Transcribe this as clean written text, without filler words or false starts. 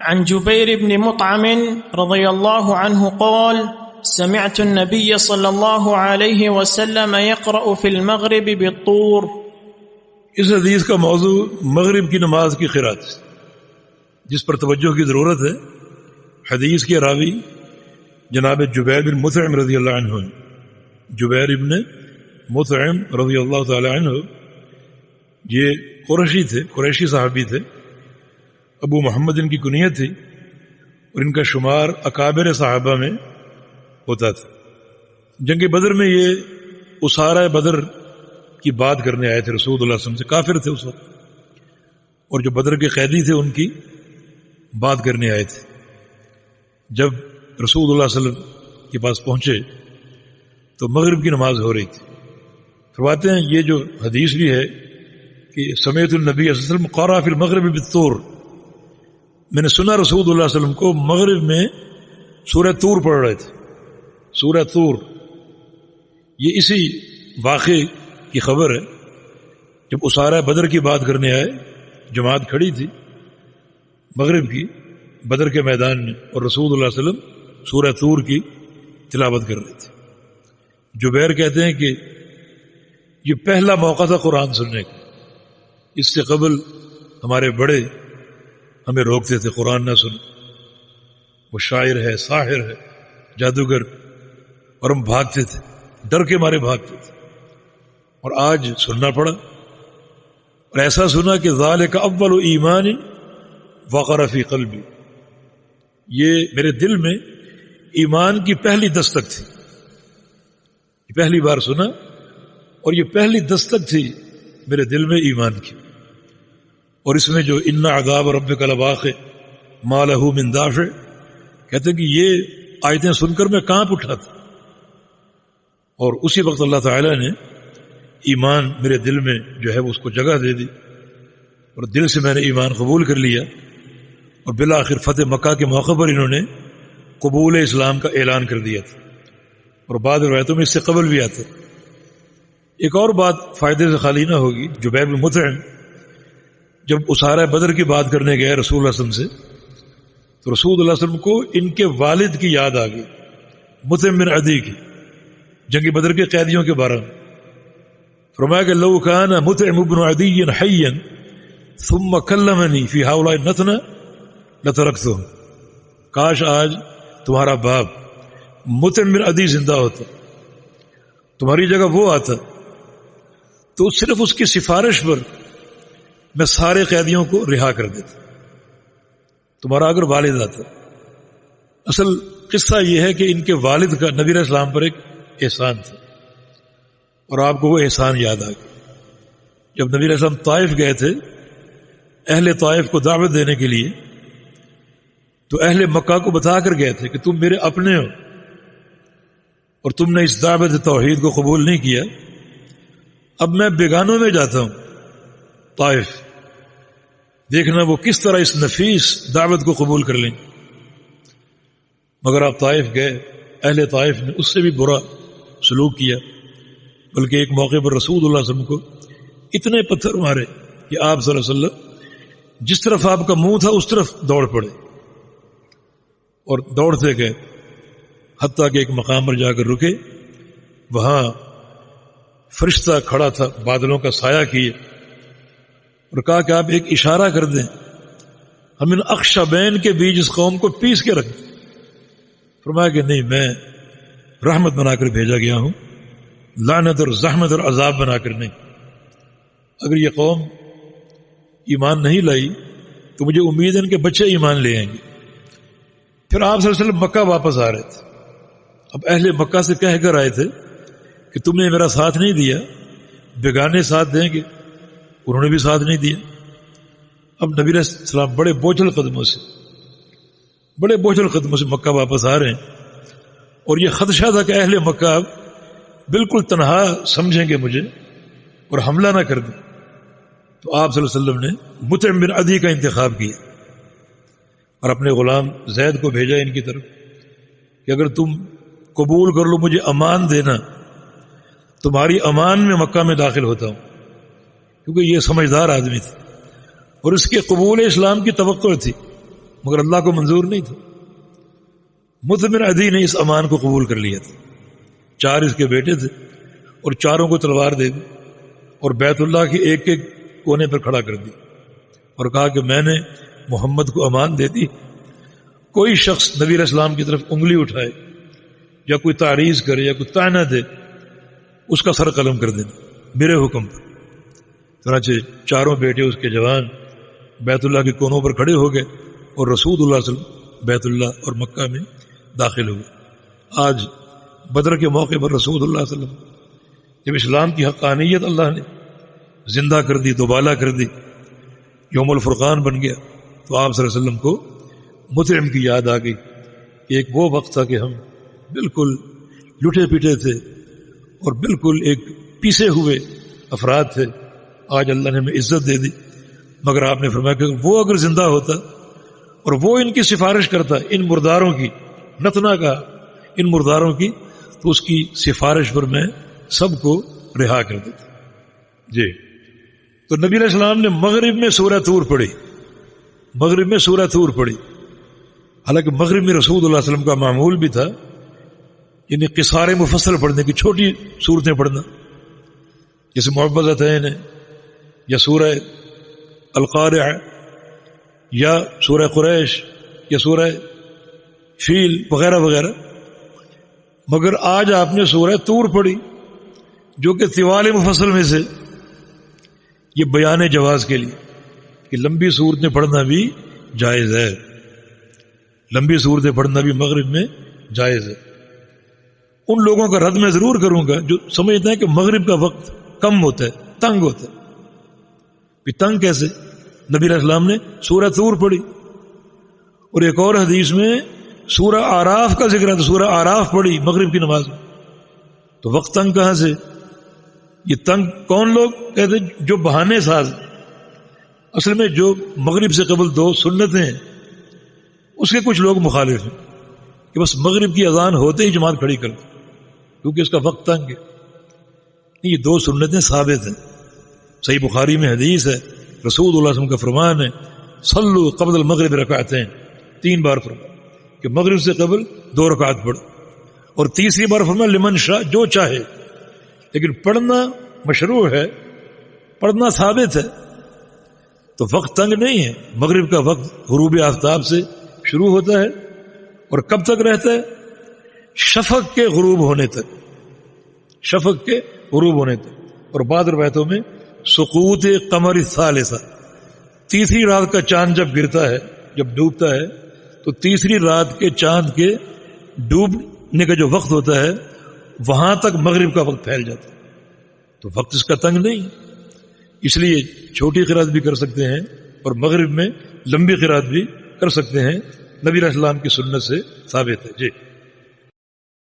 عن جبير بن مطعم رضي الله عنه قال سمعت النبي صلى الله عليه وسلم يقرأ في المغرب بالطور. اس حدیث کا موضوع مغرب کی نماز کی قرات جس پر توجہ کی ضرورت ہے. حدیث کے راوی جناب جبیر بن مطعم رضی اللہ عنہ. جبیر بن مطعم رضی اللہ تعالی عنہ یہ قریشی تھے، قریشی صحابی تھے. ابو محمد ان کی کنیت تھی اور ان کا شمار اکابر صحابہ میں ہوتا تھا. جنگ بدر میں یہ اسارہ بدر کی بات کرنے آئے تھے رسول اللہ صلی اللہ علیہ وسلم سے. کافر تھے اس وقت، اور جو بدر کے قیدی تھے ان کی بات کرنے آئے تھے. جب رسول اللہ صلی اللہ علیہ وسلم کے پاس پہنچے تو مغرب کی نماز ہو رہی تھی. فرماتے ہیں یہ جو حدیث بھی ہے کہ سمیت النبی صلی اللہ علیہ وسلم قرأ فی المغرب بالطور، میں نے سنا رسول اللہ صلی اللہ علیہ وسلم کو مغرب میں سورہ طور پڑھ رہے تھے. سورہ طور یہ اسی واقعے کی خبر ہے. جب اسارہ بدر کی بات کرنے آئے، جماعت کھڑی تھی مغرب کی بدر کے میدان میں، اور رسول اللہ صلی اللہ علیہ وسلم سورہ طور کی تلاوت کر رہے تھے. جبیر کہتے ہیں کہ یہ پہلا موقع تھا قرآن سننے کا. اس سے قبل ہمارے بڑے ہمیں روکتے تھے قرآن نہ سن، وہ شاعر ہے، ساحر ہے، جادوگر، اور ہم بھاگتے تھے، ڈر کے مارے بھاگتے تھے. اور آج سننا پڑا، اور ایسا سنا کہ ذالک اول ایمان وقر فی قلبی، یہ میرے دل میں ایمان کی پہلی دستک تھی. یہ پہلی بار سنا اور یہ پہلی دستک تھی میرے دل میں ایمان کی. اور اس میں جو ان عذاب ربک لواقع ما لہ من دافع، کہتے ہیں کہ یہ آیتیں سن کر میں کانپ اٹھا تھا. اور اسی وقت اللہ تعالیٰ نے ایمان میرے دل میں جو ہے اس کو جگہ دے دی، اور دل سے میں نے ایمان قبول کر لیا. اور بالآخر فتح مکہ کے موقع پر انہوں نے قبول اسلام کا اعلان کر دیا تھا. اور بعض روایتوں میں اس سے قبل بھی آتا. ایک اور بات فائدے سے خالی نہ ہوگی. جبیر بن مطعم جب اسارہ بدر کی بات کرنے گئے رسول اللہ صلی اللہ علیہ وسلم سے، تو رسول اللہ صلی اللہ علیہ وسلم کو ان کے والد کی یاد آ گئی، مطعم بن عدی کی، جنگ بدر کے قیدیوں کے بارے میں. فرمایا کہ لو کان مطعم بن عدی حیا ثم کلمنی فی ہؤلاء النتنہ لترکتہ، کاش آج تمہارا باپ مطعم بن عدی زندہ ہوتا، تمہاری جگہ وہ آتا، تو صرف اس کی سفارش پر میں سارے قیدیوں کو رہا کر دیتا. تمہارا اگر والد آتا. اصل قصہ یہ ہے کہ ان کے والد کا نبی علیہ السلام پر ایک احسان تھا، اور آپ کو وہ احسان یاد آ گیا. جب نبی علیہ السلام طائف گئے تھے اہل طائف کو دعوت دینے کے لیے، تو اہل مکہ کو بتا کر گئے تھے کہ تم میرے اپنے ہو، اور تم نے اس دعوت توحید کو قبول نہیں کیا. اب میں بیگانوں میں جاتا ہوں طائف، دیکھنا وہ کس طرح اس نفیس دعوت کو قبول کر لیں. مگر آپ طائف گئے، اہل طائف نے اس سے بھی برا سلوک کیا، بلکہ ایک موقع پر رسول اللہ صلی اللہ علیہ وسلم کو اتنے پتھر مارے کہ آپ صلی اللہ علیہ وسلم جس طرف آپ کا منہ تھا اس طرف دوڑ پڑے، اور دوڑتے گئے حتیٰ کہ ایک مقام پر جا کر رکے. وہاں فرشتہ کھڑا تھا بادلوں کا سایہ کیے، اور کہا کہ آپ ایک اشارہ کر دیں، ہم ان اخشبین کے بیچ اس قوم کو پیس کے رکھ دیں. فرمایا کہ نہیں، میں رحمت بنا کر بھیجا گیا ہوں، لعنت اور زحمت اور عذاب بنا کر نہیں. اگر یہ قوم ایمان نہیں لائی تو مجھے امید ہے ان کے بچے ایمان لے آئیں گے. پھر آپ صلی اللہ علیہ وسلم مکہ واپس آ رہے تھے. اب اہل مکہ سے کہہ کر آئے تھے کہ تم نے میرا ساتھ نہیں دیا، بیگانے ساتھ دیں گے. انہوں نے بھی ساتھ نہیں دیا. اب نبی علیہ السلام بڑے بوجھل قدموں سے مکہ واپس آ رہے ہیں، اور یہ خدشہ تھا کہ اہل مکہ اب بالکل تنہا سمجھیں گے مجھے اور حملہ نہ کر دیں. تو آپ صلی اللہ علیہ وسلم نے مطعم بن عدی کا انتخاب کیا اور اپنے غلام زید کو بھیجا ان کی طرف کہ اگر تم قبول کر لو مجھے امان دینا، تمہاری امان میں مکہ میں داخل ہوتا ہوں. کیونکہ یہ سمجھدار آدمی تھا اور اس کے قبول اسلام کی توقع تھی. مگر اللہ کو منظور نہیں تھا. مطعم بن عدی نے اس امان کو قبول کر لیا تھا. 4 اس کے بیٹے تھے اور چاروں کو تلوار دے دی اور بیت اللہ کے ایک ایک کونے پر کھڑا کر دی اور کہا کہ میں نے محمد کو امان دے دی. کوئی شخص نبی علیہ السلام کی طرف انگلی اٹھائے یا کوئی تعریض کرے یا کوئی طعنہ دے اس کا سر قلم کر دینا میرے حکم پر. چنانچہ چاروں بیٹے اس کے جوان بیت اللہ کے کونوں پر کھڑے ہو گئے اور رسول اللہ صلی اللہ علیہ وسلم بیت اللہ اور مکہ میں داخل ہوئے. آج بدر کے موقع پر رسول اللہ صلی اللہ علیہ وسلم جب اسلام کی حقانیت اللہ نے زندہ کر دی، دوبالا کر دی، یوم الفرقان بن گیا، تو آپ صلی اللہ علیہ وسلم کو مطعم کی یاد آ گئی کہ ایک وہ وقت تھا کہ ہم بالکل لٹے پیٹے تھے اور بالکل ایک پیسے ہوئے افراد تھے. آج اللہ نے ہمیں عزت دے دی. مگر آپ نے فرمایا کہ وہ اگر زندہ ہوتا اور وہ ان کی سفارش کرتا، ان مرداروں کی، نتنا کا ان مرداروں کی، تو اس کی سفارش پر میں سب کو رہا کر دیتا. جی تو نبی علیہ السلام نے مغرب میں سورہ طور پڑھی، مغرب میں سورہ طور پڑھی. حالانکہ مغرب میں رسول اللہ صلی اللہ علیہ وسلم کا معمول بھی تھا یعنی قصار مفصل پڑھنے کی، چھوٹی صورتیں پڑھنا، جیسے معوذتین یا سورہ القارعہ یا سورہ قریش یا سورہ فیل وغیرہ وغیرہ. مگر آج آپ نے سورہ طور پڑھی جو کہ طوال مفصل میں سے، یہ بیان جواز کے لیے کہ لمبی صورتیں پڑھنا بھی جائز ہے، لمبی صورتیں پڑھنا بھی مغرب میں جائز ہے. ان لوگوں کا رد میں ضرور کروں گا جو سمجھتے ہیں کہ مغرب کا وقت کم ہوتا ہے، تنگ ہوتا ہے. تنگ کیسے؟ نبی علیہ السلام نے سورہ طور پڑھی اور ایک اور حدیث میں سورہ آراف کا ذکر ہے تو سورہ آراف پڑھی مغرب کی نماز میں. تو وقت تنگ کہاں سے؟ یہ تنگ کون لوگ کہتے ہیں؟ جو بہانے ساز. اصل میں جو مغرب سے قبل 2 سنتیں ہیں اس کے کچھ لوگ مخالف ہیں کہ بس مغرب کی اذان ہوتے ہی جماعت کھڑی کر دو کیونکہ اس کا وقت تنگ ہے. یہ 2 سنتیں ثابت ہیں. صحیح بخاری میں حدیث ہے، رسول اللہ صلی اللہ علیہ وسلم کا فرمان ہے صلو قبل المغرب رکعتین، 3 بار فرمایا کہ مغرب سے قبل 2 رکعت پڑھ، اور تیسری بار فرمایا لمن شاء، جو چاہے. لیکن پڑھنا مشروع ہے، پڑھنا ثابت ہے. تو وقت تنگ نہیں ہے. مغرب کا وقت غروب آفتاب سے شروع ہوتا ہے اور کب تک رہتا ہے؟ شفق کے غروب ہونے تک، شفق کے غروب ہونے تک. اور بعض روایتوں میں سقوط قمر الثالثہ، تیسری رات کا چاند جب گرتا ہے، جب ڈوبتا ہے، تو تیسری رات کے چاند کے ڈوبنے کا جو وقت ہوتا ہے وہاں تک مغرب کا وقت پھیل جاتا ہے. تو وقت اس کا تنگ نہیں، اس لیے چھوٹی قرات بھی کر سکتے ہیں اور مغرب میں لمبی قرات بھی کر سکتے ہیں. نبی علیہ السلام کی سنت سے ثابت ہے. جی